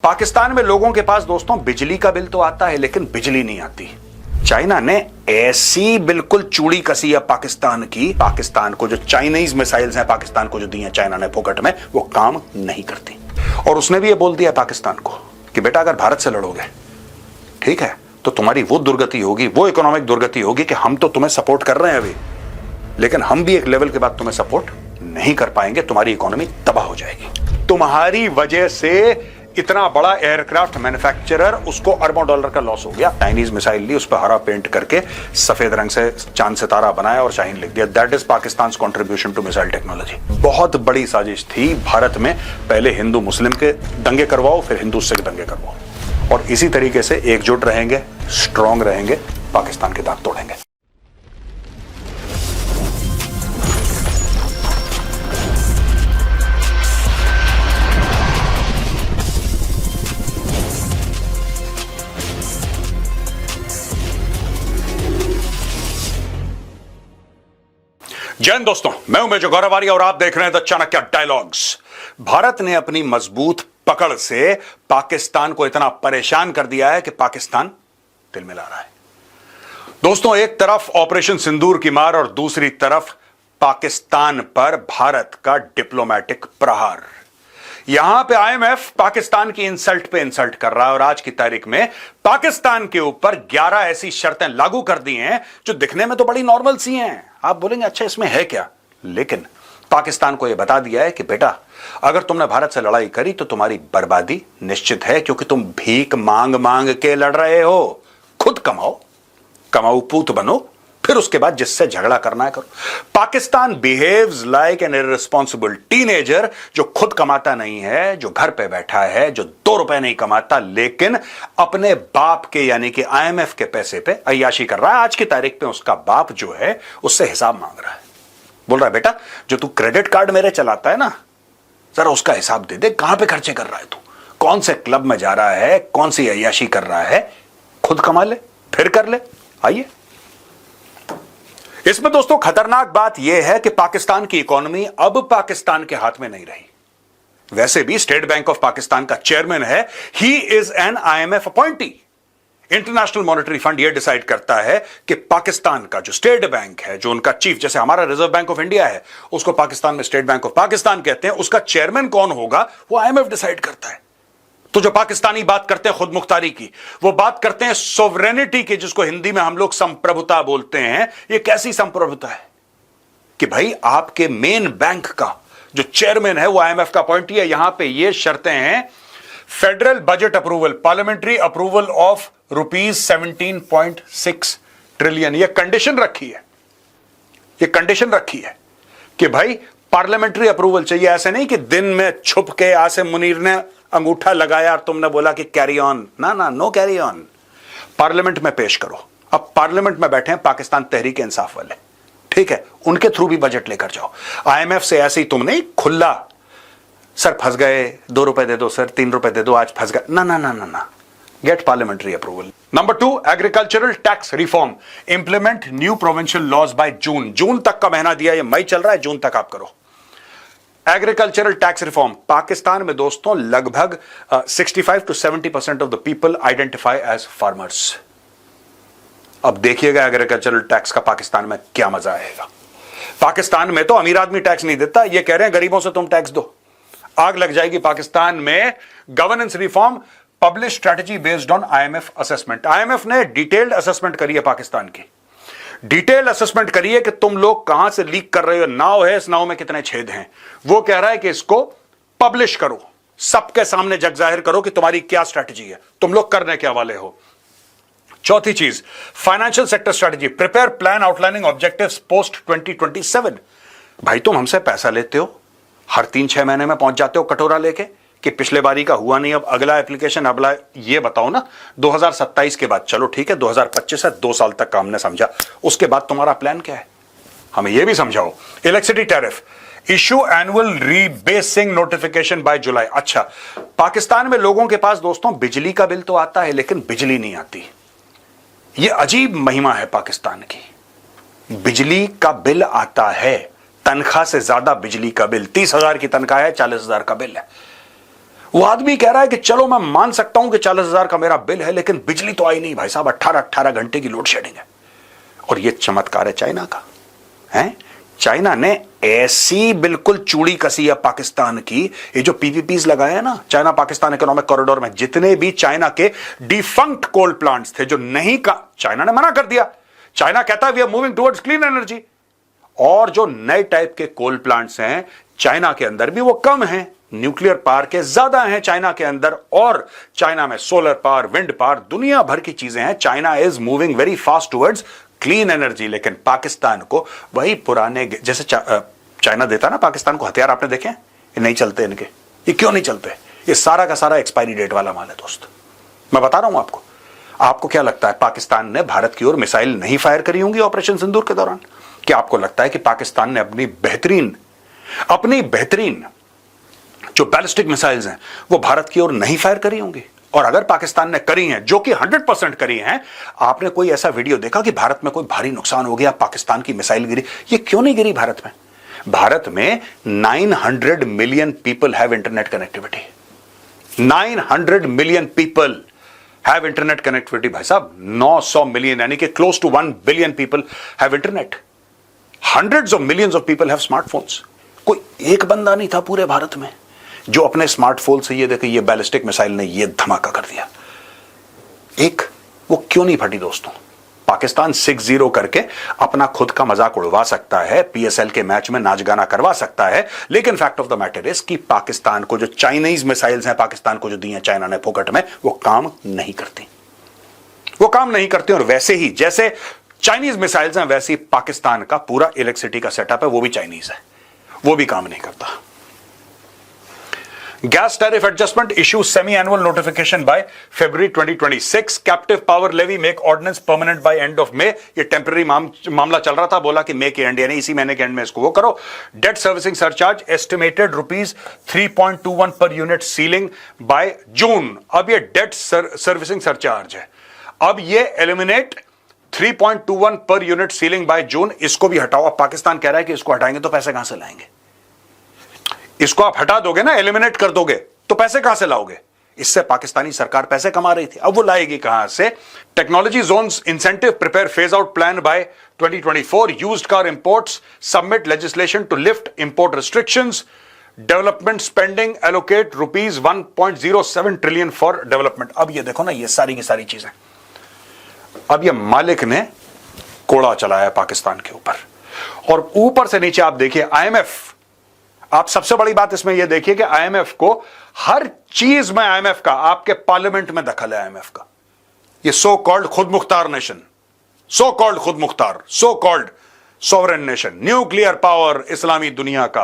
पाकिस्तान में लोगों के पास दोस्तों बिजली का बिल तो आता है लेकिन बिजली नहीं आती। चाइना ने ऐसी बिल्कुल चूड़ी कसी है पाकिस्तान की, पाकिस्तान को जो चाइनीज मिसाइल्स हैं पाकिस्तान को जो दी हैं चाइना ने फोकट में, वो काम नहीं करती। और उसने भी ये बोल दिया पाकिस्तान को कि बेटा अगर भारत से लड़ोगे ठीक है तो तुम्हारी वो दुर्गति होगी, वो इकोनॉमिक दुर्गति होगी कि हम तो तुम्हें सपोर्ट कर रहे हैं अभी, लेकिन हम भी एक लेवल के बाद तुम्हें सपोर्ट नहीं कर पाएंगे, तुम्हारी इकोनॉमी तबाह हो जाएगी। तुम्हारी वजह से इतना बड़ा एयरक्राफ्ट मैन्युफैक्चरर, उसको अरबों डॉलर का लॉस हो गया। चाइनीज मिसाइल ली, उस पर हरा पेंट करके सफेद रंग से चांद सितारा बनाया और शाहीन लिख दिया। That is Pakistan contribution to missile technology. बहुत बड़ी साजिश थी भारत में, पहले हिंदू मुस्लिम के दंगे करवाओ, फिर हिंदू सिख दंगे करवाओ, और इसी तरीके से एकजुट रहेंगे, स्ट्रांग रहेंगे, पाकिस्तान के दांत तोड़ेंगे। जय हिंद दोस्तों, मैं हूं मेजर गौरव आर्य और आप देख रहे हैं द चाणक्य डायलॉग्स। भारत ने अपनी मजबूत पकड़ से पाकिस्तान को इतना परेशान कर दिया है कि पाकिस्तान तिलमिला रहा है। दोस्तों, एक तरफ ऑपरेशन सिंदूर की मार और दूसरी तरफ पाकिस्तान पर भारत का डिप्लोमैटिक प्रहार। यहां पे आईएमएफ पाकिस्तान की इंसल्ट पे इंसल्ट कर रहा है और आज की तारीख में पाकिस्तान के ऊपर 11 ऐसी शर्तें लागू कर दी हैं जो दिखने में तो बड़ी नॉर्मल सी हैं। आप बोलेंगे अच्छा इसमें है क्या, लेकिन पाकिस्तान को यह बता दिया है कि बेटा अगर तुमने भारत से लड़ाई करी तो तुम्हारी बर्बादी निश्चित है, क्योंकि तुम भीख मांग मांग के लड़ रहे हो। खुद कमाओ, कमाऊ पूत बनो, फिर उसके बाद जिससे झगड़ा करना है करो। Pakistan behaves like an irresponsible teenager जो खुद कमाता नहीं है, जो घर पे बैठा है, जो 2 रुपए नहीं कमाता, लेकिन अपने बाप के यानी कि आईएमएफ के पैसे पे अय्याशी कर रहा है। आज की तारीख पे उसका बाप जो है उससे हिसाब मांग रहा है, बोल रहा है बेटा जो तू क्रेडिट कार्ड मेरे चलाता है ना, जरा उसका हिसाब दे दे, कहां पे खर्चे कर रहा है तू, कौन से क्लब में जा रहा है, कौन सी अय्याशी कर रहा है, खुद कमा ले फिर कर ले। आइए, इसमें दोस्तों खतरनाक बात यह है कि पाकिस्तान की इकोनॉमी अब पाकिस्तान के हाथ में नहीं रही। वैसे भी स्टेट बैंक ऑफ पाकिस्तान का चेयरमैन है, he is an IMF appointee. International monetary fund यह डिसाइड करता है कि पाकिस्तान का जो स्टेट बैंक है, जो उनका चीफ, जैसे हमारा रिजर्व बैंक ऑफ इंडिया है, उसको पाकिस्तान में स्टेट बैंक ऑफ पाकिस्तान कहते हैं, उसका चेयरमैन कौन होगा वो आईएमएफ डिसाइड करता है। तो जो पाकिस्तानी बात करते हैं खुद मुख्तारी की, वो बात करते हैं सोवरेनिटी की, जिसको हिंदी में हम लोग संप्रभुता बोलते हैं। ये कैसी संप्रभुता है कि भाई आपके मेन बैंक का जो चेयरमैन है वो आईएमएफ का अपॉइंटी है। यहां पे ये शर्तें हैं, federal budget approval, parliamentary approval of ₹17.6 trillion. ये कंडीशन रखी है, ये कंडीशन रखी है कि भाई पार्लियामेंट्री अप्रूवल चाहिए। ऐसे नहीं कि दिन में छुप के आसिम मुनीर ने अंगूठा लगाया और तुमने बोला कि कैरी ऑन, ना ना, नो कैरी ऑन, पार्लियामेंट में पेश करो। अब पार्लियामेंट में बैठे हैं पाकिस्तान तहरीक इंसाफ वाले, ठीक है, उनके थ्रू भी बजट लेकर जाओ। आईएमएफ से ऐसे ही तुम नहीं खुला सर फंस गए, 2 रुपए दे दो सर, 3 रुपए दे दो, आज फंस गए, ना ना ना ना ना, get parliamentary approval. Number 2, agricultural tax reform, implement new provincial laws by June. जून तक का महीना दिया, ये मई चल रहा है, जून तक आप करो। एग्रीकल्चरल टैक्स रिफॉर्म, पाकिस्तान में दोस्तों लगभग 65 to 70% of the people identify as farmers. अब देखिएगा एग्रीकल्चरल टैक्स का पाकिस्तान में क्या मजा आएगा। पाकिस्तान में तो अमीर आदमी टैक्स नहीं देता, ये कह रहे हैं गरीबों से तुम टैक्स दो, आग लग जाएगी पाकिस्तान में। Governance reform, publish strategy based on IMF assessment. IMF ने डिटेल्ड असेसमेंट करी है पाकिस्तान की, डिटेल असेसमेंट करिए कि तुम लोग कहां से लीक कर रहे हो, नाव है, इस नाव में कितने छेद हैं। वो कह रहा है कि इसको पब्लिश करो, सबके सामने जग जाहिर करो कि तुम्हारी क्या स्ट्रैटेजी है, तुम लोग करने क्या वाले हो। चौथी चीज, financial sector strategy, prepare plan outlining objectives post 2027। भाई तुम हमसे पैसा लेते हो, हर 3-6 महीने में पहुंच जाते हो कटोरा लेके कि पिछले बारी का हुआ नहीं, अब अगला एप्लीकेशन, अगला, ये बताओ ना 2027 के बाद, चलो ठीक है 2025 है, 2 साल तक का हमने समझा, उसके बाद तुम्हारा प्लान क्या है, हमें यह भी समझाओ। Electricity tariff, issue annual rebasing notification by July. अच्छा, पाकिस्तान में लोगों के पास दोस्तों बिजली का बिल तो आता है लेकिन बिजली नहीं आती। यह अजीब महिमा है पाकिस्तान की, बिजली का बिल आता है, तनख्वाह से ज्यादा बिजली का बिल, 30,000 की तनख्वाह है, 40,000 का बिल है। वो आदमी कह रहा है कि चलो मैं मान सकता हूं कि 40,000 का मेरा बिल है, लेकिन बिजली तो आई नहीं भाई साहब, 18 घंटे की लोड शेडिंग है। और ये चमत्कार है चाइना का, है। चाइना ने ऐसी बिल्कुल चूड़ी कसी है पाकिस्तान की, ये जो पीपीपीज लगाए हैं ना चाइना पाकिस्तान इकोनॉमिक कॉरिडोर में, जितने भी चाइना के डिफंक्ट कोल प्लांट्स थे जो नहीं का, चाइना ने मना कर दिया। चाइना कहता है we are moving towards clean energy. और जो नए टाइप के कोल प्लांट्स हैं चाइना के अंदर भी वो कम हैं, न्यूक्लियर पावर के ज्यादा हैं चाइना के अंदर, और चाइना में सोलर पावर, विंड पावर, दुनिया भर की चीजें हैं। China is moving very fast towards clean energy. लेकिन पाकिस्तान को वही पुराने, जैसे चाइना देता ना पाकिस्तान को हथियार, आपने देखे ये नहीं चलते इनके। ये क्यों नहीं चलते? ये सारा का सारा एक्सपायरी डेट वाला माल है दोस्त, मैं बता रहा हूं आपको। आपको क्या लगता है पाकिस्तान ने भारत की ओर मिसाइल नहीं फायर करी होंगी ऑपरेशन सिंदूर के दौरान? क्या आपको लगता है कि पाकिस्तान ने अपनी बेहतरीन जो बैलिस्टिक मिसाइल्स हैं वो भारत की ओर नहीं फायर करी होंगी? और अगर पाकिस्तान ने करी हैं, जो कि 100% करी हैं, आपने कोई ऐसा वीडियो देखा कि भारत में कोई भारी नुकसान हो गया, पाकिस्तान की मिसाइल गिरी? ये क्यों नहीं गिरी भारत में? भारत में 900 million people have internet connectivity. 900 million people have internet connectivity भाई साहब। 900 मिलियन यानी कि close to 1 billion people have internet. Hundreds of millions of people have smartphones. कोई एक बंदा नहीं था पूरे भारत में जो अपने स्मार्टफोन से ये देखे ये बैलिस्टिक मिसाइल ने ये धमाका कर दिया। एक वो क्यों नहीं फटी दोस्तों? पाकिस्तान 6-0 करके अपना खुद का मजाक उड़वा सकता है, पीएसएल के मैच में नाच गाना करवा सकता है, लेकिन fact of the matter is कि पाकिस्तान को जो चाइनीज मिसाइल्स हैं पाकिस्तान को जो दी हैं चाइना ने फोकट में, वो काम नहीं करती। वो काम नहीं करती। और वैसे ही जैसे चाइनीज मिसाइल्स हैं वैसे ही पाकिस्तान का पूरा इलेक्ट्रिसिटी का सेटअप है वो भी चाइनीज है, वो भी काम नहीं करता। Gas tariff adjustment issue semi-annual notification by February 2026. Captive power levy make ordinance permanent by end of May. ये टेम्पररी मामला चल रहा था, बोला कि मई के एंड यानी इसी महीने के एंड में इसको वो करो। Date servicing surcharge estimated ₹3.21 per unit ceiling by June. अब ये डेट सर्विसिंग सरचार्ज है, अब ये eliminate 3.21 per unit ceiling by June, इसको भी हटाओ। अब पाकिस्तान कह रहा है कि इसको हटाएंगे तो पैसे कहां से लाएंगे? इसको आप हटा दोगे ना, एलिमिनेट कर दोगे, तो पैसे कहां से लाओगे? इससे पाकिस्तानी सरकार पैसे कमा रही थी, अब वो लाएगी कहां से? Technology zones incentive prepare phase out plan by 2024। Used car imports submit legislation to lift import restrictions. Development spending allocate ₹1.07 trillion for development. अब ये देखो ना, ये सारी की सारी चीजें अब ये मालिक ने कोड़ा चलाया पाकिस्तान के ऊपर। और ऊपर से नीचे आप देखिए आईएमएफ, आप सबसे बड़ी बात इसमें यह देखिए कि आईएमएफ को हर चीज में, आईएमएफ का आपके पार्लियामेंट में दखल है। आईएमएफ का ये सो कॉल्ड खुद मुख्तार नेशन, सो कॉल्ड खुद मुख्तार, so called sovereign nation, nuclear power इस्लामी दुनिया का,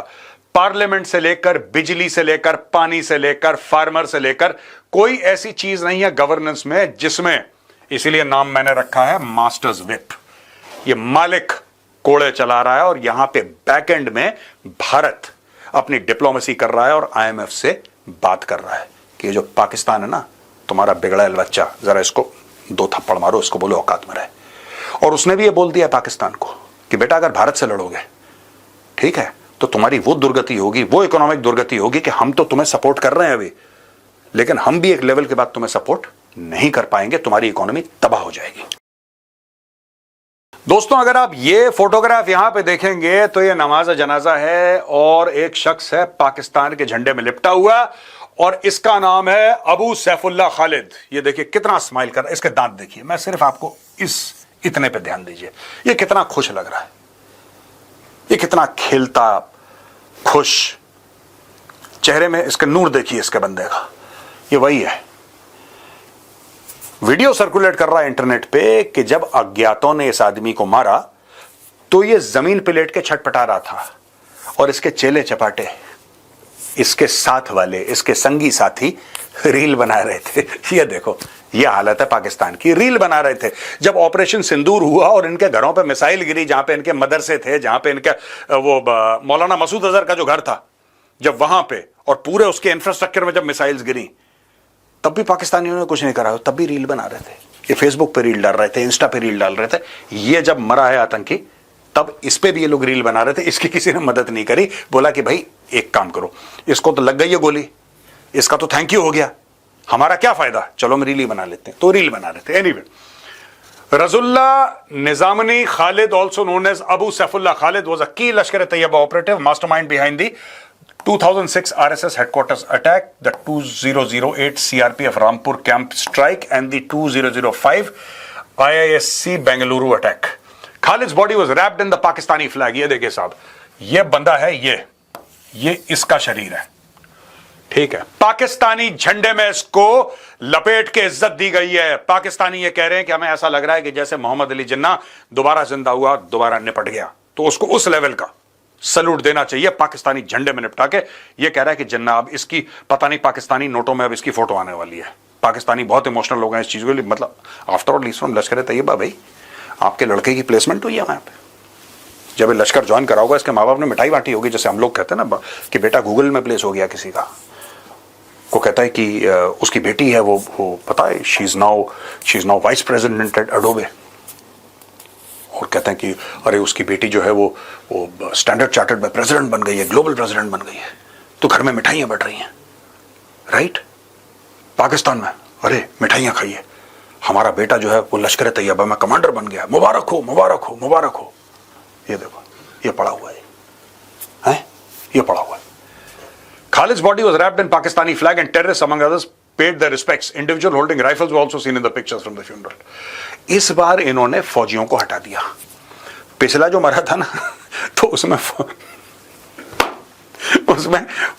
पार्लियामेंट से लेकर, बिजली से लेकर, पानी से लेकर, फार्मर से लेकर, कोई ऐसी चीज नहीं है गवर्नेंस में जिसमें, इसीलिए नाम मैंने रखा है मास्टर्स विप। ये मालिक कोड़े चला रहा है और यहां पे बैकएंड में भारत अपनी डिप्लोमेसी कर रहा है और आईएमएफ से बात कर रहा है कि ये जो पाकिस्तान है ना, तुम्हारा बिगड़ैल बच्चा, जरा इसको 2 थप्पड़ मारो, इसको बोलो औकात में रहे। और उसने भी ये बोल दिया पाकिस्तान को कि बेटा अगर भारत से लड़ोगे, ठीक है, तो तुम्हारी वो दुर्गति होगी, वो इकोनॉमिक दुर्गति होगी कि हम तो तुम्हें सपोर्ट कर रहे हैं अभी, लेकिन हम भी एक लेवल के बाद तुम्हें सपोर्ट नहीं कर पाएंगे, तुम्हारी इकोनॉमी तबाह हो जाएगी। दोस्तों अगर आप ये फोटोग्राफ यहां पे देखेंगे तो ये नमाज जनाजा है और एक शख्स है पाकिस्तान के झंडे में लिपटा हुआ और इसका नाम है अबू सैफुल्लाह खालिद। ये देखिए कितना स्माइल कर रहा है, इसके दांत देखिए। मैं सिर्फ आपको इतने पे ध्यान दीजिए, ये कितना खुश लग रहा है, ये कितना खिलता खुश चेहरे में इसके नूर देखिए इसके बंदे का। ये वही है। वीडियो सर्कुलेट कर रहा है इंटरनेट पे कि जब अज्ञातों ने इस आदमी को मारा तो ये जमीन पे लेट के छटपटा रहा था और इसके चेले चपाटे, इसके साथ वाले, इसके संगी साथी रील बना रहे थे। ये देखो, ये हालत है पाकिस्तान की, रील बना रहे थे। जब ऑपरेशन सिंदूर हुआ और इनके घरों पे मिसाइल गिरी, जहां पे इनके मदरसे थे, जहां पे इनके वो मौलाना मसूद अजहर का जो घर था, जब वहां पे और पूरे उसके इंफ्रास्ट्रक्चर में जब मिसाइल्स गिरी, तब भी पाकिस्तानियों ने कुछ नहीं करा, तब भी रील बना रहे थे। ये फेसबुक पे रील डाल रहे थे, इंस्टा पे रील डाल रहे थे। ये जब मरा है आतंकी, तब इस पे भी ये लोग रील बना रहे थे। इसकी किसी ने मदद नहीं करी, बोला कि भाई एक काम करो, इसको तो लग गई है गोली, इसका तो थैंक यू हो गया, हमारा क्या फायदा, चलो हम रील ही बना लेते हैं, तो रील बना लेते हैं। Anyway, Razullah Nizamani Khalid, also known as Abu Saifullah Khalid, was a key Lashkar-e-Taiba operative, mastermind behind the 2006 RSS headquarters attack, the 2008 CRPF Rampur camp strike, and the 2005 IISc Bengaluru attack. Khalid's body was wrapped in the Pakistani flag. ये देखिए साहब, ये बंदा है, ये इसका शरीर है, ठीक है। पाकिस्तानी झंडे में इसको लपेट के इज्जत दी गई है। पाकिस्तानी ये कह रहे हैं कि हमें ऐसा लग रहा है कि जैसे मोहम्मद अली जिन्ना दोबारा जिंदा हुआ, दोबारा निपट गया, तो उसको उस लेवल का सलूट देना चाहिए। पाकिस्तानी झंडे में निपटा के ये कह रहा है कि जिन्ना, अब इसकी पता नहीं पाकिस्तानी नोटों में अब इसकी फोटो आने वाली है। पाकिस्तानी बहुत इमोशनल लोग हैं इस चीज को, मतलब after all lease from Lashkar-e-Taiba, भाई आपके लड़के की प्लेसमेंट हुई है वहां पे, जब लश्कर ज्वाइन करा होगा इसके माँ बाप ने मिठाई बांटी होगी, जैसे हम लोग कहते हैं ना कि बेटा गूगल में प्लेस हो गया किसी का, को कहता है कि उसकी बेटी है वो पता है she is now vice president at Adobe, और कहते हैं कि अरे उसकी बेटी जो है वो स्टैंडर्ड चार्टर्ड में प्रेसिडेंट बन गई है, ग्लोबल प्रेसिडेंट बन गई है, तो घर में मिठाइयां बट रही हैं, राइट। पाकिस्तान में अरे मिठाइयां खाइए, हमारा बेटा जो है वो लश्कर-ए-तैयबा में कमांडर बन गया, मुबारक हो मुबारक हो मुबारक हो। ये देखो, ये पड़ा हुआ है, ये पड़ा हुआ है। Khalid's body was wrapped in Pakistani flag and terrorists, among others, paid their respects. Individual holding rifles were also seen in the pictures from the funeral. इस बार इन्होंने फौजियों को हटा दिया। पिछला जो मरा था ना, तो उसमें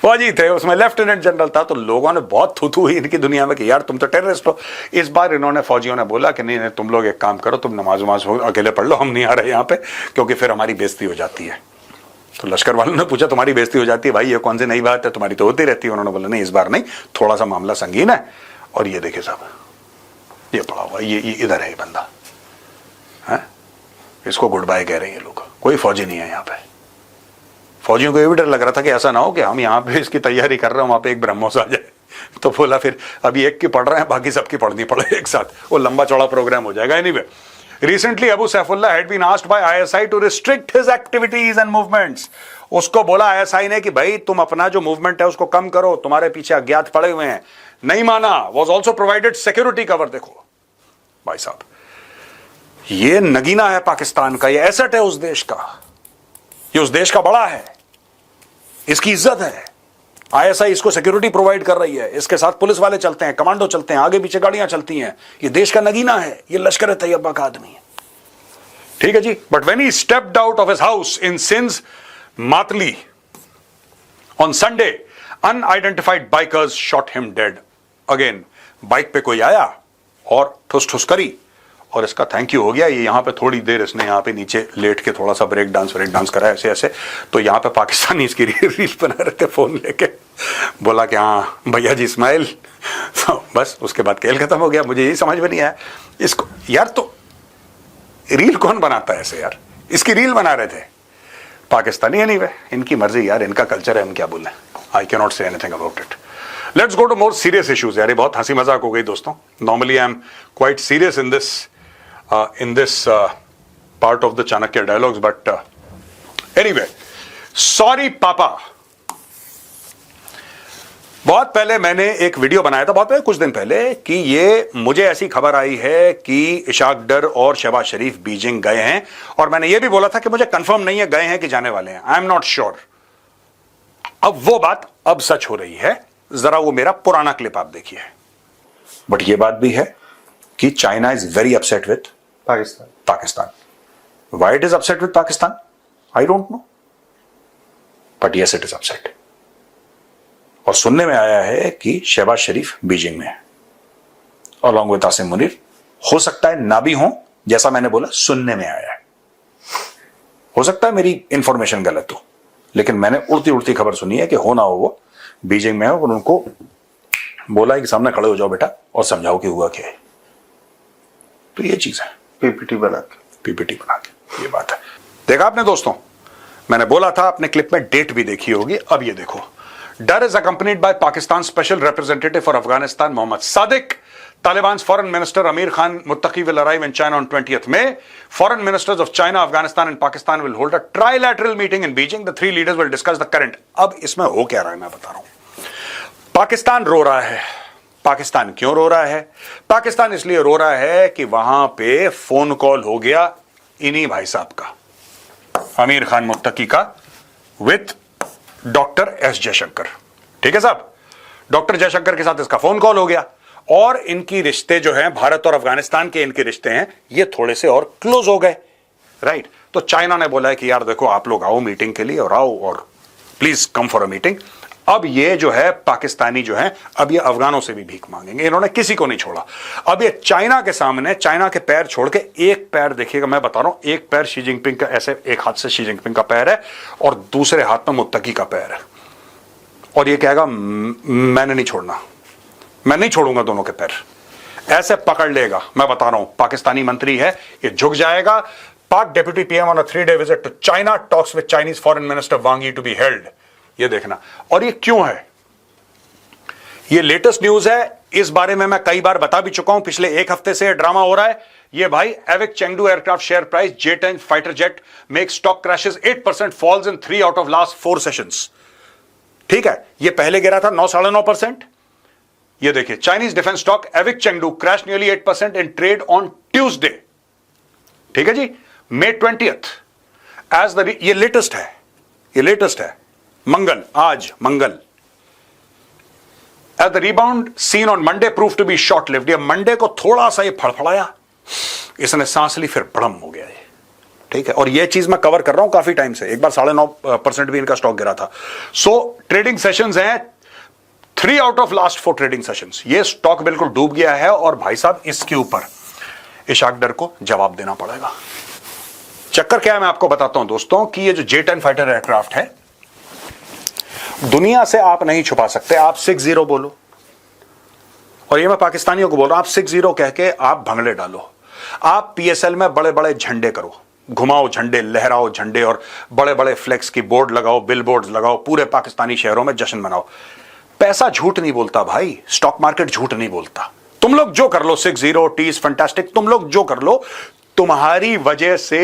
फौजी थे, उसमें लेफ्टिनेंट जनरल था, तो लोगों ने बहुत थू हुई इनकी दुनिया में कि यार तुम तो टेररिस्ट हो। इस बार इन्होंने फौजियों ने बोला कि नहीं तुम लोग एक काम करो, तुम नमाज वमाज अकेले पढ़ लो, हम नहीं आ रहे यहाँ पे, क्योंकि फिर हमारी बेइज्जती हो जाती है। तो लश्कर वालों ने पूछा तुम्हारी बेइज्जती हो जाती है भाई, ये कौन सी नई बात है, तुम्हारी तो होती रहती है। उन्होंने बोला नहीं इस बार नहीं, थोड़ा सा मामला संगीन है। और ये देखिए साहब, ये पड़ा हुआ, ये इधर है ये बंदा है, इसको गुड बाय कह रहे हैं ये लोग। कोई फौजी नहीं है यहाँ पे। फौजियों को ये भी डर लग रहा था कि ऐसा ना हो कि हम यहाँ पे इसकी तैयारी कर रहे हैं, वहां पे एक ब्रह्मोस आ जाए, तो बोला फिर अभी एक की पढ़ रहे हैं, बाकी सबकी पढ़नी पड़े एक साथ, वो लंबा चौड़ा प्रोग्राम हो जाएगा। Anyway, Recently, Abu Saifullah had been asked by ISI to restrict his activities and movements. उसको बोला ISI ने कि भाई तुम अपना जो मूवमेंट है उसको कम करो, तुम्हारे पीछे अज्ञात पड़े हुए हैं। नहीं माना। Was also provided security cover। देखो भाई साहब, ये नगीना है पाकिस्तान का, ये एसेट है उस देश का, ये उस देश का बड़ा है, इसकी इज्जत है। ISI इसको सिक्योरिटी प्रोवाइड कर रही है, इसके साथ पुलिस वाले चलते हैं, कमांडो चलते हैं, आगे पीछे गाड़ियां चलती हैं, ये देश का नगीना है, ये लश्कर-ए-तैयबा का आदमी है, ठीक है जी। But when he stepped out of his house in Sindh Matli on Sunday, unidentified bikers shot him dead. Again bike पे कोई आया और ठुस ठुस करी, और इसका थैंक यू हो गया। ये यहाँ पे थोड़ी देर इसने यहाँ पे नीचे लेट के थोड़ा सा ब्रेक डांस करा ऐसे ऐसे, तो यहाँ पे पाकिस्तानी इसकी रील बना रहे थे फोन लेके, बोला कि हाँ भैया जी स्माइल, तो बस उसके बाद खेल खत्म हो गया। मुझे यही समझ में नहीं आया इसको यार, तो रील कौन बनाता है ऐसे यार, इसकी रील बना रहे थे पाकिस्तानी। एनीवे, इनकी मर्जी यार, इनका कल्चर है, हम क्या बोलें। I can not say anything about it. Let's go to more serious issues. यार ये बहुत हंसी मजाक हो गई दोस्तों। Normally I am quite serious in this part of the Chanakya dialogues, but anyway, sorry Papa। बहुत पहले मैंने एक वीडियो बनाया था, बहुत पहले कुछ दिन पहले, कि ये मुझे ऐसी खबर आई है कि इशाक डर और शहबाज शरीफ बीजिंग गए हैं, और मैंने ये भी बोला था कि मुझे कंफर्म नहीं है गए हैं कि जाने वाले हैं, आई एम नॉट श्योर। अब वो बात अब सच हो रही है। जरा वो मेरा पुराना क्लिप आप देखिए। बट ये बात भी है कि China is very upset with Pakistan. Why it is upset with Pakistan? I don't know. But yes, it is upset. और सुनने में आया है कि शहबाज शरीफ बीजिंग में है, along with आसिम मुनीर। हो सकता है ना भी हो, जैसा मैंने बोला सुनने में आया है, हो सकता है मेरी इंफॉर्मेशन गलत हो, लेकिन मैंने उड़ती खबर सुनी है कि हो ना हो वो बीजिंग में है, और उनको बोला है कि सामने खड़े हो जाओ बेटा और समझाओ कि हुआ क्या है। तो ये चीज है, पीपीटी बना के ये बात है। देखा आपने दोस्तों, मैंने बोला था, अपने क्लिप में डेट भी देखी होगी। अब ये देखो, Dar is accompanied by Pakistan special representative for Afghanistan Mohammad Sadiq. Taliban's foreign minister Amir Khan Muttaqi will arrive in China on 20th May. Foreign ministers of China, Afghanistan and Pakistan will hold a trilateral meeting in Beijing. The three leaders will discuss the current। अब इसमें हो क्या रहा है मैं बता रहा हूं। पाकिस्तान रो रहा है। पाकिस्तान क्यों रो रहा है? पाकिस्तान इसलिए रो रहा है कि वहां पे फोन कॉल हो गया इन्हीं भाई साहब का, आमिर खान मुत्तकी का, विथ डॉक्टर एस जयशंकर। ठीक है साहब, डॉक्टर जयशंकर के साथ इसका फोन कॉल हो गया और इनकी रिश्ते जो हैं, भारत और अफगानिस्तान के इनके रिश्ते हैं, ये थोड़े से और क्लोज हो गए। राइट, तो चाइना ने बोला है कि यार देखो आप लोग आओ मीटिंग के लिए और आओ और please come for a meeting. अब ये जो है पाकिस्तानी जो है, अब ये अफगानों से भी भीख मांगेंगे। इन्होंने किसी को नहीं छोड़ा। अब ये चाइना के सामने, चाइना के पैर छोड़ के, एक पैर देखिएगा, मैं बता रहा हूं, एक पैर शी जिनपिंग का, ऐसे एक हाथ से शी जिनपिंग का पैर है और दूसरे हाथ में मुत्तकी का पैर है, और ये कहेगा मैंने नहीं छोड़ना, मैं नहीं छोड़ूंगा दोनों के पैर। ऐसे पकड़ लेगा, मैं बता रहा हूं, पाकिस्तानी मंत्री है, ये झुक जाएगा। Pak deputy PM on a 3-day visit to China, talks with Chinese foreign minister Wang Yi to be held. ये देखना। और ये क्यों है? ये लेटेस्ट न्यूज है, इस बारे में मैं कई बार बता भी चुका हूं, पिछले एक हफ्ते से ड्रामा हो रहा है। ये भाई AVIC Chengdu aircraft share price, J-10 fighter jet make stock crashes 8% falls in 3 out of last 4 sessions. ठीक है, ये पहले गिरा था 9-9.5%। ये देखिए, Chinese defence stock AVIC Chengdu crash nearly 8% in trade on Tuesday. ठीक है जी, May 20th एज द, ये लेटेस्ट है, ये लेटेस्ट है, मंगल, आज मंगल। As the rebound seen on Monday prove to B short lived. ये मंडे को थोड़ा सा ये फड़फड़ाया, इसने सांस ली, फिर बड़म हो गया ये। ठीक है, और ये चीज मैं कवर कर रहा हूं काफी टाइम से, एक बार 9.5% भी इनका स्टॉक गिरा था। सो ट्रेडिंग सेशंस हैं 3 out of last 4 trading sessions. ये स्टॉक बिल्कुल डूब गया है और भाई साहब इसके ऊपर इशाक डर को जवाब देना पड़ेगा। चक्कर क्या है मैं आपको बताता हूं दोस्तों, कि ये जो J-10 फाइटर एयरक्राफ्ट है, दुनिया से आप नहीं छुपा सकते। आप 60 बोलो, और ये मैं पाकिस्तानियों को बोल रहा हूं, आप 60 कह के आप भंगड़े डालो। आप PSL में बड़े बड़े झंडे करो, घुमाओ झंडे, लहराओ झंडे, और बड़े बड़े फ्लेक्स की बोर्ड लगाओ, बिल बोर्ड लगाओ, पूरे पाकिस्तानी शहरों में जश्न मनाओ। पैसा झूठ नहीं बोलता भाई, स्टॉक मार्केट झूठ नहीं बोलता। तुम लोग जो कर लो, 60, टीज, फंटास्टिक, तुम लोग जो कर लो, तुम्हारी वजह से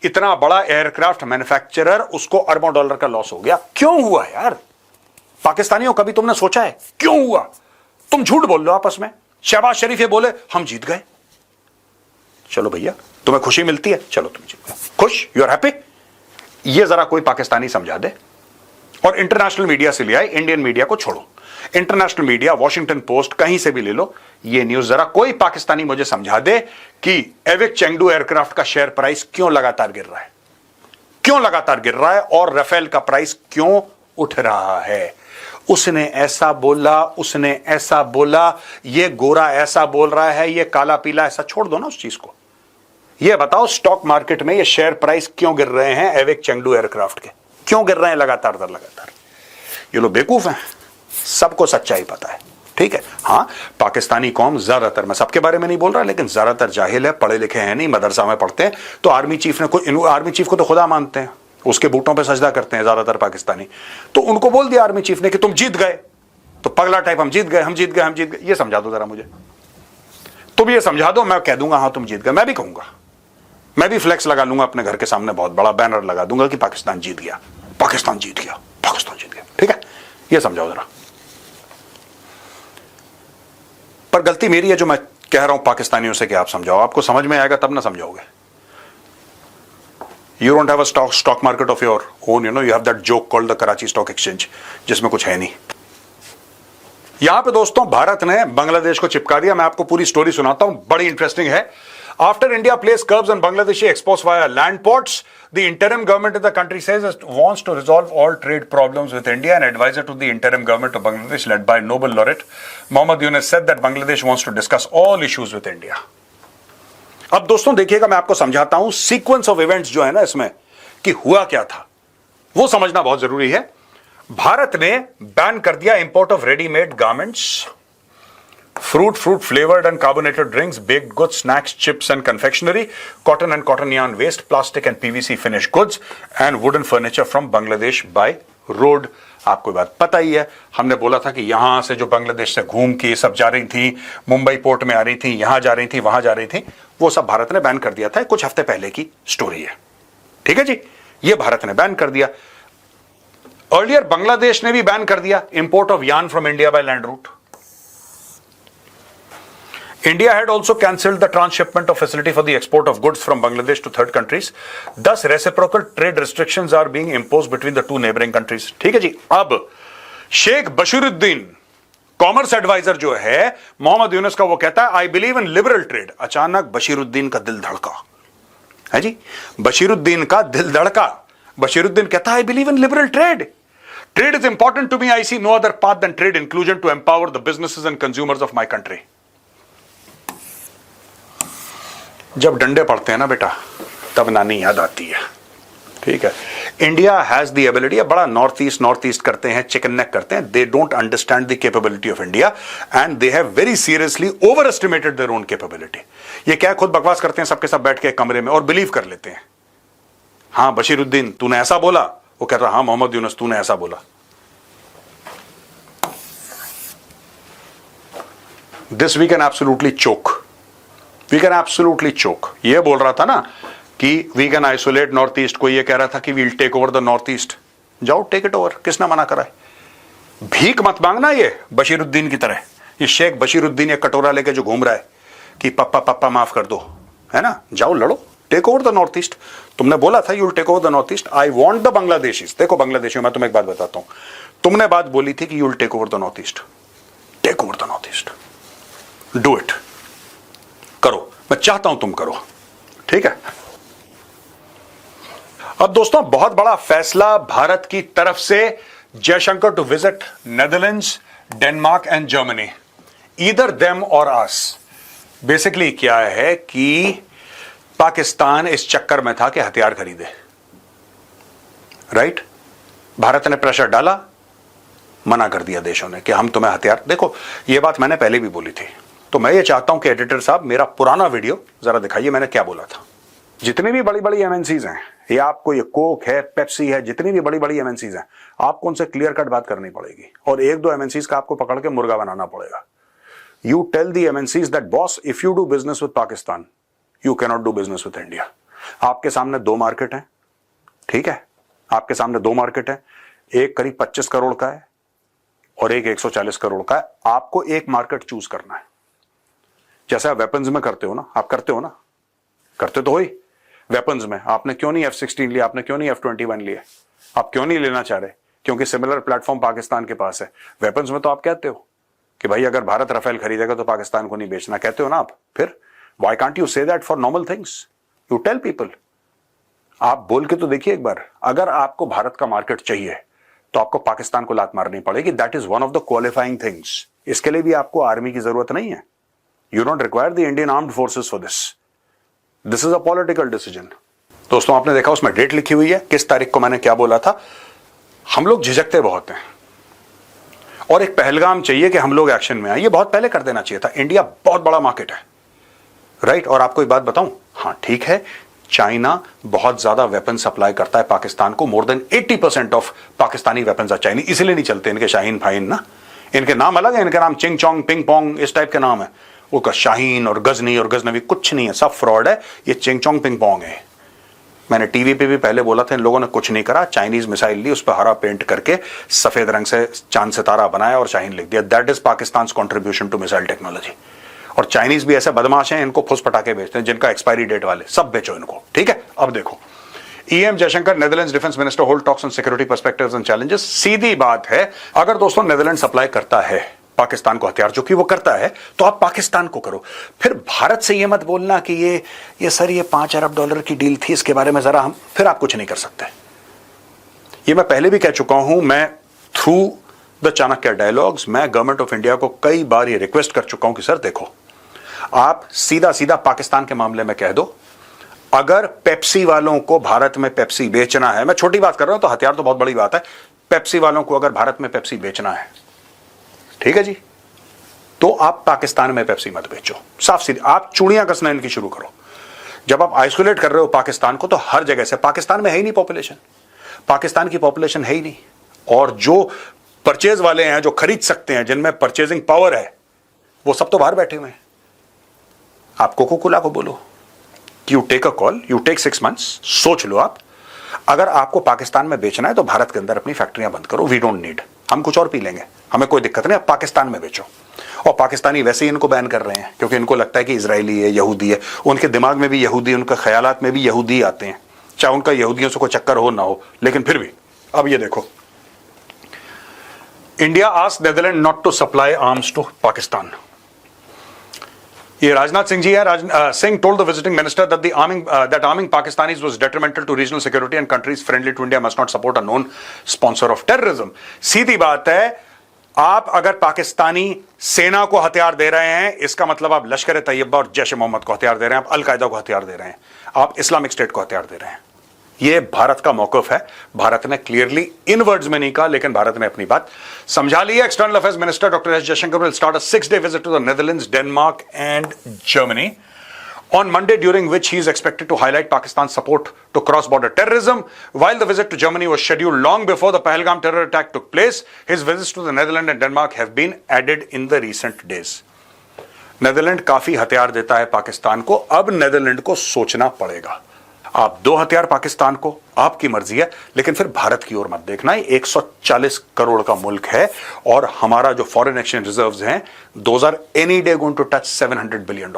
इतना बड़ा एयरक्राफ्ट मैन्युफैक्चरर, उसको अरबों डॉलर का लॉस हो गया। क्यों हुआ यार? पाकिस्तानियों, कभी तुमने सोचा है क्यों हुआ? तुम झूठ बोल लो आपस में। शहबाज शरीफ ये बोले हम जीत गए, चलो भैया तुम्हें खुशी मिलती है, चलो तुम जीत गए, खुश, यू आर हैप्पी। ये जरा कोई पाकिस्तानी समझा दे। और इंटरनेशनल मीडिया से ले आए, इंडियन मीडिया को छोड़ो, इंटरनेशनल मीडिया, वॉशिंगटन पोस्ट, कहीं से भी ले लो ये न्यूज, जरा कोई पाकिस्तानी मुझे समझा दे कि एविक चेंगडू एयरक्राफ्ट का शेयर प्राइस क्यों लगातार गिर रहा है, क्यों लगातार गिर रहा है, और राफेल का प्राइस क्यों उठ रहा है। उसने ऐसा बोला, उसने ऐसा बोला, ये गोरा ऐसा बोल रहा है, ये काला पीला ऐसा, छोड़ दो ना उस चीज को। ये बताओ स्टॉक मार्केट में ये शेयर प्राइस क्यों गिर रहे हैं एविक चेंगडू एयरक्राफ्ट के, क्यों गिर रहे हैं लगातार दर लगातार। ये लोग बेवकूफ हैं, सबको सच्चाई पता है। ठीक है, हाँ पाकिस्तानी कौम ज्यादातर, मैं सबके बारे में नहीं बोल रहा, लेकिन ज्यादातर जाहिल है, पढ़े लिखे हैं नहीं, मदरसा में पढ़ते हैं। तो आर्मी चीफ ने, आर्मी चीफ को तो खुदा मानते हैं, उसके बूटों पे सजदा करते हैं ज्यादातर पाकिस्तानी। तो उनको बोल दिया आर्मी चीफ ने कि तुम जीत गए, तो पगला टाइप हम जीत गए, हम जीत गए, हम जीत गए। ये समझा दो जरा मुझे, तुम ये समझा दो, मैं कह दूंगा हाँ तुम जीत गए। मैं भी कहूंगा, मैं भी फ्लेक्स लगा लूंगा अपने घर के सामने, बहुत बड़ा बैनर लगा दूंगा कि पाकिस्तान जीत गया, पाकिस्तान जीत गया, पाकिस्तान जीत गया। ठीक है, ये समझाओ जरा। पर गलती मेरी है जो मैं कह रहा हूं पाकिस्तानियों से कि आप समझाओ, आपको समझ में आएगा तब ना समझाओगे। You don't have a stock market of your own, you know, you have that joke called the Karachi stock exchange, जिसमें कुछ है नहीं। यहां पे दोस्तों भारत ने बांग्लादेश को चिपका दिया। मैं आपको पूरी स्टोरी सुनाता हूं, बड़ी इंटरेस्टिंग है। After India placed curbs on Bangladeshi exports via land ports, the interim government of the country says it wants to resolve all trade problems with India. An advisor to the interim government of Bangladesh, led by Nobel laureate Mohammad Yunus, said that Bangladesh wants to discuss all issues with India. अब दोस्तों देखिएगा, मैं आपको समझाता हूं sequence of events जो है ना इसमें, कि हुआ क्या था, वो समझना बहुत जरूरी है। भारत ने बैन कर दिया import of readymade garments, fruit flavored and carbonated drinks, baked goods, snacks, chips and confectionery, cotton and cotton yarn waste, plastic and PVC finished goods and wooden furniture from Bangladesh by road। आपको बात पता ही है, हमने बोला था कि यहां से जो बांग्लादेश से घूम के सब जा रही थी, मुंबई पोर्ट में आ रही थी, यहां जा रही थी, वहां जा रही थी, वो सब भारत ने बैन कर दिया था। कुछ हफ्ते पहले की स्टोरी है। ठीक है जी, ये भारत ने बैन कर दिया। अर्लियर बांग्लादेश ने भी बैन कर दिया import of yarn from India by land route. India had also cancelled the transshipment of facility for the export of goods from Bangladesh to third countries. Thus, reciprocal trade restrictions are being imposed between the two neighboring countries. ठीक है जी. अब Sheikh Bashiruddin commerce adviser जो है मोहम्मद यूनुस का, वो कहता है I believe in liberal trade. अचानक बशीरुद्दीन का दिल धड़का है जी. बशीरुद्दीन का दिल धड़का. बशीरुद्दीन कहता है I believe in liberal trade. Trade is important to me. I see no other path than trade inclusion to empower the businesses and consumers of my country. जब डंडे पड़ते हैं ना बेटा, तब नानी याद आती है. ठीक है. India has the ability. बड़ा नॉर्थ ईस्ट करते हैं, चिकन नेक करते हैं. They don't understand the capability of India and they have very seriously over estimated their own capability. ये क्या खुद बकवास करते हैं सबके सब बैठ के कमरे में और बिलीव कर लेते हैं. हाँ बशीरुद्दीन तूने ऐसा बोला, वो कह रहा हाँ मोहम्मद यूनुस तूने ऐसा बोला. This we can absolutely choke. We can absolutely choke. ये बोल रहा था ना कि we can isolate north east. कोई ये कह रहा था कि we'll take over the north east. जाओ टेक इट ओवर. किसने मना करा है? भीख मत मांगना ये बशीरुद्दीन की तरह. ये शेख बशीरुद्दीन एक कटोरा लेके जो घूम रहा है कि पप्पा पप्पा माफ कर दो, है ना. जाओ लड़ो, take over the north east. तुमने बोला था you will take over the north east. I want the Bangladeshis. देखो बांग्लादेशियों, मैं तुम्हें एक बात बताता हूं. तुमने बात बोली थी कि you will take over the north east. Take over the north east. Do it. करो. मैं चाहता हूं तुम करो. ठीक है. अब दोस्तों बहुत बड़ा फैसला भारत की तरफ से. Jaishankar to visit Netherlands, Denmark and Germany. Either them और अस. बेसिकली क्या है कि पाकिस्तान इस चक्कर में था कि हथियार खरीदे. राइट. भारत ने प्रेशर डाला, मना कर दिया देशों ने कि हम तुम्हें हथियार. देखो ये बात मैंने पहले भी बोली थी. तो मैं ये चाहता हूं कि एडिटर साहब मेरा पुराना वीडियो जरा दिखाइए, मैंने क्या बोला था. जितनी भी बड़ी बड़ी एमएनसीज हैं, ये आपको, ये कोक है, पेप्सी है, जितनी भी बड़ी बड़ी एमएनसीज हैं, आपको उनसे क्लियर कट बात करनी पड़ेगी और एक दो एमएनसीज का आपको पकड़ के मुर्गा बनाना पड़ेगा. You tell the MNCs that boss, if you do business with Pakistan you can not do business with India. आपके सामने दो मार्केट है. ठीक है. आपके सामने दो मार्केट है. एक करीब 25 करोड़ का है और एक 140 करोड़ का है. आपको एक मार्केट चूज करना है. जैसे आप वेपन्स में करते हो ना, आप करते हो ना, करते तो हो ही. वेपन्स में आपने क्यों नहीं F-16 लिया, आपने क्यों नहीं F-21 लिया, आप क्यों नहीं लेना चाह रहे? क्योंकि सिमिलर प्लेटफॉर्म पाकिस्तान के पास है. वेपन्स में तो आप कहते हो कि भाई अगर भारत राफेल खरीदेगा तो पाकिस्तान को नहीं बेचना, कहते हो ना आप. फिर why can't you say that for normal things? You tell people. आप बोल के तो देखिए एक बार. अगर आपको भारत का मार्केट चाहिए तो आपको पाकिस्तान को लात मारनी पड़ेगी. That is one of the qualifying things. इसके लिए भी आपको आर्मी की जरूरत नहीं है. You don't require the Indian armed forces for this. This is a political decision. दोस्तों आपने देखा उसमें डेट लिखी हुई है, किस तारीख को मैंने क्या बोला था. हम लोग झिझकते बहुत हैं और एक पहलगाम चाहिए कि हम लोग एक्शन में आए. ये बहुत पहले कर देना चाहिए था. इंडिया बहुत बड़ा मार्केट है. राइट. और आपको एक बात बताऊं, हाँ ठीक है, चाइना बहुत ज्यादा वेपन सप्लाई करता है पाकिस्तान को. More than 80% of Pakistani weapons are Chinese. इसलिए नहीं चलते इनके शाहीन फाहीन ना. इनके नाम अलग है. इनके नाम चिंग चोंग, पिंग पोंग, इस टाइप के नाम है. उसका शाहीन और गजनी और गजनवी कुछ नहीं है. सब फ्रॉड है. ये चिंग चोंग पिंग पोंग है. मैंने टीवी पे भी पहले बोला था, इन लोगों ने कुछ नहीं करा. चाइनीज मिसाइल ली, उस पर हरा पेंट करके सफेद रंग से चांद सितारा बनाया और शाहीन लिख दिया. That is Pakistan contribution to missile technology. और चाइनीज भी ऐसे बदमाश हैं, इनको फुस पटाखे बेचते हैं जिनका एक्सपायरी डेट वाले. सब बेचो इनको. ठीक है. अब देखो, EM Jaishankar Netherlands defence minister hold talks on security perspectives and challenges. सीधी बात है, अगर दोस्तों नेदरलैंड सप्लाई करता है पाकिस्तान को हथियार, जो कि वो करता है, तो आप पाकिस्तान को करो. फिर भारत से ये मत बोलना कि ये सर ये $5 अरब की डील थी, इसके बारे में जरा हम, फिर आप कुछ नहीं कर सकते. ये मैं पहले भी कह चुका हूं. मैं थ्रू द चाणक्य डायलॉग्स मैं गवर्नमेंट ऑफ इंडिया को कई बार ये रिक्वेस्ट कर चुका हूं कि सर देखो, आप सीधा सीधा पाकिस्तान के मामले में कह दो, अगर पेप्सी वालों को भारत में पेप्सी बेचना है, मैं छोटी बात कर रहा हूं, तो हथियार तो बहुत बड़ी बात है. पेप्सी वालों को अगर भारत में पेप्सी बेचना है, ठीक है जी, तो आप पाकिस्तान में पेप्सी मत बेचो. साफ सीधी आप चूड़ियां कसना इनकी शुरू करो. जब आप आइसोलेट कर रहे हो पाकिस्तान को, तो हर जगह से, पाकिस्तान में है ही नहीं पॉपुलेशन, पाकिस्तान की पॉपुलेशन है ही नहीं. और जो परचेज वाले हैं, जो खरीद सकते हैं, जिनमें परचेजिंग पावर है, वो सब तो बाहर बैठे हुए हैं. आप कोको कोला को बोलो, you take a call, you take 6 months, सोच लो आप. अगर आपको पाकिस्तान में बेचना है तो भारत के अंदर अपनी फैक्ट्रियां बंद करो, वी डोंट नीड, हम कुछ और पी लेंगे, हमें कोई दिक्कत नहीं, आप पाकिस्तान में बेचो। और पाकिस्तानी वैसे ही इनको बैन कर रहे हैं क्योंकि इनको लगता है कि इजरायली है, यहूदी है, उनके दिमाग में भी यहूदी, उनके ख्यालात में भी यहूदी आते हैं, चाहे उनका यहूदियों से कोई चक्कर हो ना हो, लेकिन फिर भी। अब ये देखो, India asked Netherland not to supply arms to Pakistan. ये राजनाथ सिंह जी है। Singh told the visiting minister that arming Pakistanis was detrimental to regional security and countries friendly to India must not support a known sponsor of terrorism। सीधी बात है, आप अगर पाकिस्तानी सेना को हथियार दे रहे हैं, इसका मतलब आप लश्कर तैयबा और जैश मोहम्मद को हथियार दे रहे हैं, आप अलकायदा को हथियार दे रहे हैं, आप इस्लामिक स्टेट को हथियार दे रहे हैं। यह भारत का मौकफ है। भारत ने क्लियरली इन वर्ड्स में नहीं कहा, लेकिन भारत ने अपनी बात समझा ली है। External affairs minister doctor S Jaishankar will start a 6-day visit to the Netherlands, Denmark and Germany on Monday, during which he is expected to highlight Pakistan's support to cross-border terrorism. While the visit to Germany was scheduled long before the Pahalgam terror attack took place, his visits to the Netherlands and Denmark have been added in the recent days. Netherland काफी हथियार देता है पाकिस्तान को, अब Netherland को सोचना पड़ेगा। आप दो हथियार पाकिस्तान को, आपकी मर्जी है, लेकिन फिर भारत की ओर मत देखना। 140 करोड़ का मुल्क है और हमारा जो फॉरेन एक्सचेंज रिजर्व्स हैं, those are any day going to touch $700 billion,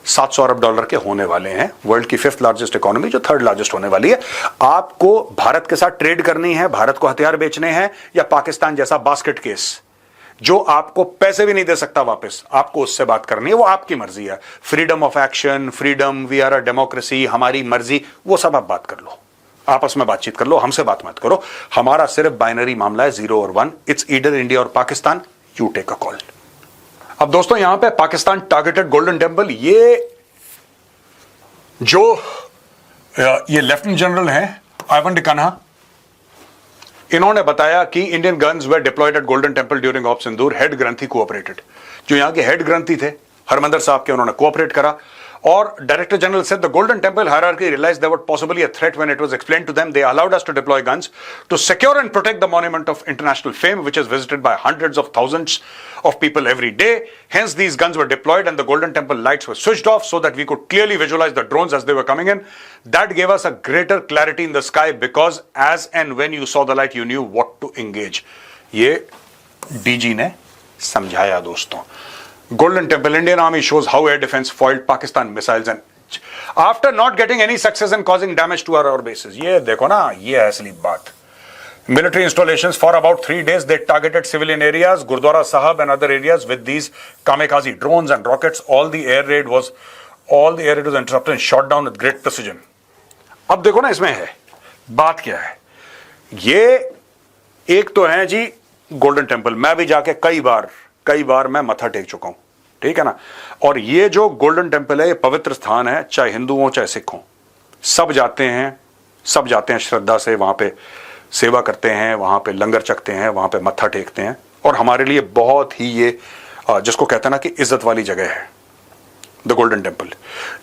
$700 अरब के होने वाले हैं। वर्ल्ड की 5th लार्जेस्ट इकोनॉमी जो 3rd लार्जेस्ट होने वाली है। आपको भारत के साथ ट्रेड करनी है, भारत को हथियार बेचने हैं, या पाकिस्तान जैसा बास्केट केस जो आपको पैसे भी नहीं दे सकता वापस, आपको उससे बात करनी है, वो आपकी मर्जी है। Freedom of action, freedom, we are a democracy, हमारी मर्जी, वो सब आप बात कर लो, आपस में बातचीत कर लो, हमसे बात मत करो। हमारा सिर्फ बाइनरी मामला है 0 और 1, इट्स ईदर इंडिया और Pakistan, you take a call. अब दोस्तों, यहां पे पाकिस्तान टारगेटेड गोल्डन टेंपल, ये लेफ्टिनेंट जनरल हैं आइवन डिकाना, इन्होंने बताया कि Indian guns were deployed at Golden Temple during op Sindoor, head granthi cooperated. जो यहां के हेड ग्रंथी थे हरमंदर साहब के, उन्होंने कोऑपरेट करा। और director general said the golden temple hierarchy realized there was possibly a threat when it was explained to them. They allowed us to deploy guns to secure and protect the monument of international fame, which is visited by hundreds of thousands of people every day. Hence, these guns were deployed and the golden temple lights were switched off so that we could clearly visualize the drones as they were coming in. That gave us a greater clarity in the sky because as and when you saw the light, you knew what to engage. ये DG ने समझाया दोस्तों। Golden Temple, Indian Army shows how air defense foiled Pakistan missiles and after not getting any success and causing damage to our bases. ये देखो ना, ये है असली बात। Military installations for about 3 days, they targeted civilian areas, Gurdwara Sahib and other areas with these kamikaze drones and rockets. All the air raid was interrupted and shot down with great precision. अब देखो ना, इसमें है बात क्या है। ये एक तो है जी गोल्डन टेम्पल, मैं भी जाके कई बार मैं मत्था टेक चुका हूं, ठीक है ना। और ये जो गोल्डन टेम्पल है, ये पवित्र स्थान है, चाहे हिंदू हो चाहे सिख हो, सब जाते हैं श्रद्धा से, वहां पे सेवा करते हैं, वहां पे लंगर चखते हैं, वहां पे मत्था टेकते हैं। और हमारे लिए बहुत ही ये जिसको कहते हैं ना कि इज्जत वाली जगह है द गोल्डन टेम्पल।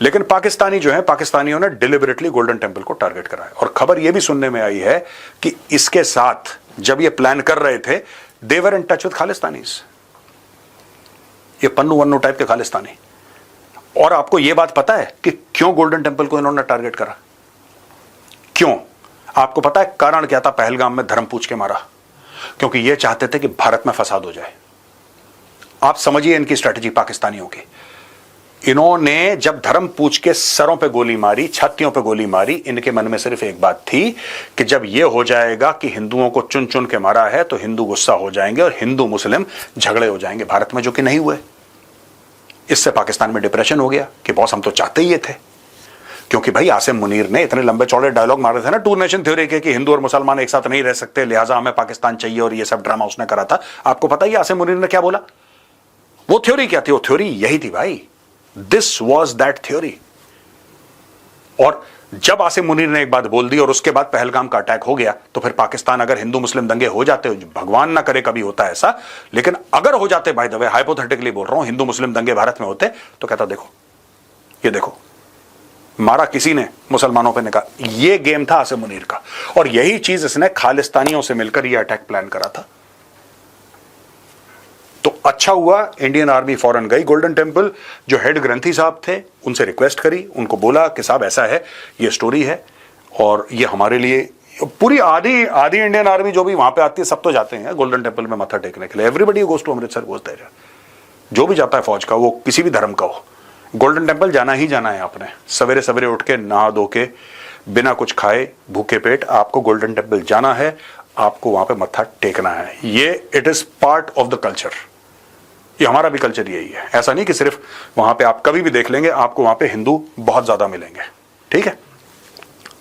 लेकिन पाकिस्तानी जो है, पाकिस्तानियों ने डिलिबरेटली गोल्डन टेम्पल को टारगेट करा है। और खबर यह भी सुनने में आई है कि इसके साथ जब ये प्लान कर रहे थे, दे वर इन टच विद खालिस्तानीज, ये पन्नू वन्नू टाइप के खालिस्तानी। और आपको यह बात पता है कि क्यों गोल्डन टेम्पल को इन्होंने टारगेट करा? क्यों? आपको पता है कारण क्या था? पहलगाम में धर्म पूछ के मारा, क्योंकि यह चाहते थे कि भारत में फसाद हो जाए। आप समझिए इनकी स्ट्रेटजी पाकिस्तानियों की। इन्होंने जब धर्म पूछ के सरों पे गोली मारी, छातियों पे गोली मारी, इनके मन में सिर्फ एक बात थी कि जब यह हो जाएगा कि हिंदुओं को चुन चुन के मारा है तो हिंदू गुस्सा हो जाएंगे और हिंदू मुस्लिम झगड़े हो जाएंगे भारत में, जो कि नहीं हुए। इससे पाकिस्तान में डिप्रेशन हो गया कि बॉस हम तो चाहते ही ये थे, क्योंकि भाई आसिम मुनीर ने इतने लंबे चौड़े डायलॉग मारे थे ना टू नेशन थ्योरी के कि हिंदू और मुसलमान एक साथ नहीं रह सकते, लिहाजा हमें पाकिस्तान चाहिए, और ये सब ड्रामा उसने करा था। आपको पता ही आसिम मुनीर ने क्या बोला? वो थ्योरी क्या थी? वो थ्योरी यही थी भाई, दिस वॉज दैट थ्योरी। और जब आसिम मुनीर ने एक बात बोल दी और उसके बाद पहलगाम का अटैक हो गया, तो फिर पाकिस्तान अगर हिंदू मुस्लिम दंगे हो जाते, भगवान ना करे कभी होता ऐसा, लेकिन अगर हो जाते, बाय द वे हाइपोथेटिकली बोल रहा हूं, हिंदू मुस्लिम दंगे भारत में होते, तो कहता देखो ये देखो मारा किसी ने मुसलमानों पे, ने कहा ये गेम था आसिम मुनीर का। और यही चीज इसने खालिस्तानियों से मिलकर यह अटैक प्लान करा था। तो अच्छा हुआ इंडियन आर्मी फौरन गई गोल्डन टेम्पल, जो हेड ग्रंथी साहब थे उनसे रिक्वेस्ट करी, उनको बोला कि साहब ऐसा है, ये स्टोरी है, और ये हमारे लिए पूरी आधी आधी इंडियन आर्मी जो भी वहां पे आती है सब तो जाते हैं गोल्डन टेम्पल में मत्था टेकने के लिए। Everybody goes to Amritsar goes there. जो भी जाता है फौज का, वो किसी भी धर्म का हो, गोल्डन टेम्पल जाना ही जाना है आपने। सवेरे सवेरे उठ के नहा धो के बिना कुछ खाए भूखे पेट आपको गोल्डन टेम्पल जाना है, आपको वहां पे मत्था टेकना है। ये it is part of the culture. ये हमारा भी कल्चर यही है। ऐसा नहीं कि सिर्फ वहां पे, आप कभी भी देख लेंगे आपको वहां पे हिंदू बहुत ज्यादा मिलेंगे। ठीक है,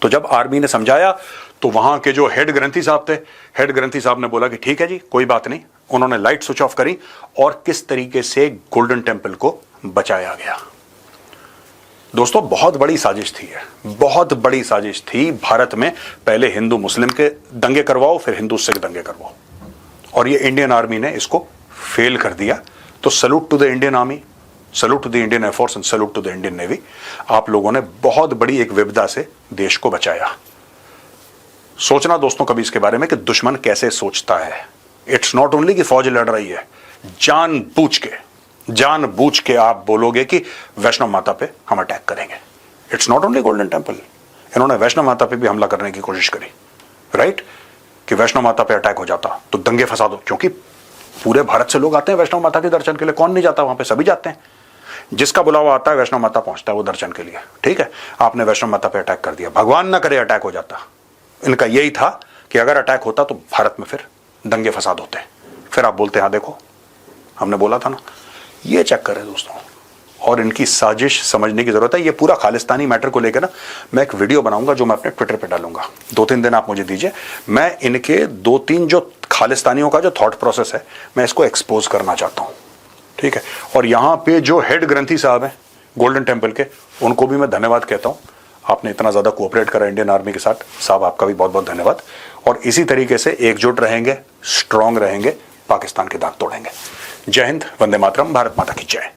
तो जब आर्मी ने समझाया तो वहां के जो हेड ग्रंथी साहब थे, हेड ग्रंथी साहब ने बोला कि ठीक है जी कोई बात नहीं। उन्होंने लाइट स्विच ऑफ करी और किस तरीके से गोल्डन टेम्पल को बचाया गया। दोस्तों बहुत बड़ी साजिश थी, बहुत बड़ी साजिश थी। भारत में पहले हिंदू मुस्लिम के दंगे करवाओ, फिर हिंदू सिख दंगे करवाओ, और ये इंडियन आर्मी ने इसको फेल कर दिया। तो salute to the Indian army, salute to the Indian air force and salute to the Indian navy. आप लोगों ने बहुत बड़ी एक विपदा से देश को बचाया। सोचना दोस्तों कभी इसके बारे में कि दुश्मन कैसे सोचता है। इट्स नॉट ओनली कि फौज लड़ रही है, जानबूझ के आप बोलोगे कि वैष्णव माता पे हम अटैक करेंगे। It's not only golden temple, इन्होंने वैष्णव माता पे भी हमला करने की कोशिश करी, राइट? कि वैष्णव माता पे अटैक हो जाता तो दंगे फसाद हो, क्योंकि पूरे भारत से लोग आते हैं वैष्णव माता के दर्शन के लिए। कौन नहीं जाता वहां पे? सभी जाते हैं। जिसका बुलावा आता है वैष्णव माता पहुंचता है वो दर्शन के लिए। ठीक है, आपने वैष्णव माता पे अटैक कर दिया, भगवान ना करे अटैक हो जाता। इनका यही था कि अगर अटैक होता तो भारत में फिर दंगे फसाद होते। फिर आप बोलते हैं हाँ देखो हमने बोला था ना। ये चक्कर है दोस्तों, और इनकी साजिश समझने की जरूरत है। ये पूरा खालिस्तानी मैटर को लेकर ना मैं एक वीडियो बनाऊंगा जो मैं अपने ट्विटर पे डालूंगा। 2-3 दिन आप मुझे दीजिए, मैं इनके 2-3 जो खालिस्तानियों का जो थॉट प्रोसेस है मैं इसको एक्सपोज करना चाहता हूं। ठीक है, और यहां पे जो हेड ग्रंथी साहब हैं गोल्डन टेम्पल के, उनको भी मैं धन्यवाद कहता हूं। आपने इतना ज्यादा कोऑपरेट करा इंडियन आर्मी के साथ, साहब आपका भी बहुत बहुत धन्यवाद। और इसी तरीके से एकजुट रहेंगे, स्ट्रांग रहेंगे, पाकिस्तान के दांत तोड़ेंगे। जय हिंद, वंदे मातरम, भारत माता की जय।